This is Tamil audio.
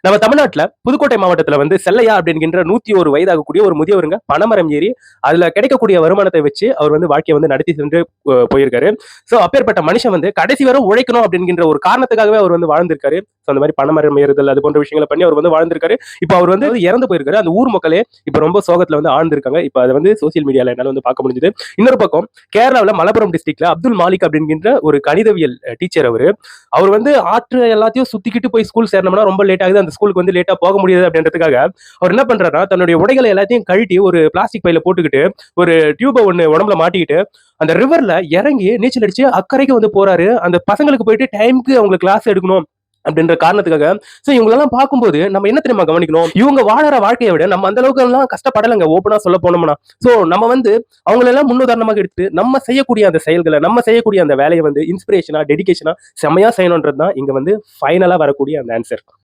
நம்ம தமிழ்நாட்டுல புதுக்கோட்டை மாவட்டத்துல வந்து செல்லையா அப்படிங்கிற 101 வயதாகக்கூடிய ஒரு முதியவருங்க பனைமரம் ஏறி அதுல கிடைக்கக்கூடிய வருமானத்தை வச்சு அவர் வந்து வாழ்க்கையை வந்து நடத்தி சென்று போயிருக்காரு. சோ அப்பேற்பட்ட மனுஷன் வந்து கடைசி வரை உழைக்கணும் அப்படிங்கிற ஒரு காரணத்துக்காகவே அவர் வந்து வாழ்ந்திருக்காரு. அந்த மாதிரி பனைமரம் ஏறுதல் அது போன்ற விஷயங்களை பண்ணி அவர் வந்து வாழ்ந்திருக்காரு. இப்போ அவர் வந்து இறந்து போயிருக்காரு. அந்த ஊர் மக்களே இப்ப ரொம்ப சோகத்துல வந்து ஆழ்ந்திருக்காங்க. இப்ப அதை வந்து சோசியல் மீடியால என்னால வந்து பார்க்க முடிஞ்சது. இன்னொரு பக்கம் கேரளாவில் மலப்புரம் டிஸ்ட்ரிக்ட்ல அப்துல் மாலிக் அப்படிங்கிற ஒரு கணிதவியல் டீச்சர் அவரு. அவர் வந்து ஆற்று எல்லாத்தையும் சுத்திக்கிட்டு போய் ஸ்கூல் சேரணும்னா ரொம்ப லேட் ஆகுது. அந்த ஸ்கூலுக்கு வந்து லேட்டா போக முடியாது அப்படின்றதுக்காக அவர் என்ன பண்றாருன்னா தன்னுடைய உடைகளை எல்லாத்தையும் கழட்டி ஒரு பிளாஸ்டிக் பையில போட்டுக்கிட்டு ஒரு டியூபை ஒண்ணு உடம்புல மாட்டிக்கிட்டு அந்த ரிவர்ல இறங்கி நீச்சல் அடிச்சு அக்கறைக்கு வந்து போறாரு. அந்த பசங்களுக்கு போயிட்டு டைமுக்கு அவங்களுக்கு கிளாஸ் எடுக்கணும் அப்படின்ற காரணத்துக்காக. சோ இவங்களெல்லாம் பார்க்கும்போது நம்ம என்ன தெரியுமா கவனிக்கணும், இவங்க வாழற வாழ்க்கையை விட நம்ம அந்த அளவுக்கு எல்லாம் கஷ்டப்படலைங்க. ஓப்பனா சொல்ல போனோம்னா சோ நம்ம வந்து அவங்களெல்லாம் முன்னுதாரணமாக எடுத்து நம்ம செய்யக்கூடிய அந்த செயல்களை நம்ம செய்யக்கூடிய அந்த வேலையை வந்து இன்ஸ்பிரேஷனா டெடிகேஷனா செம்மையா செய்யணும்ன்றது தான் இங்க வந்து ஃபைனலா வரக்கூடிய அந்த ஆன்சர்.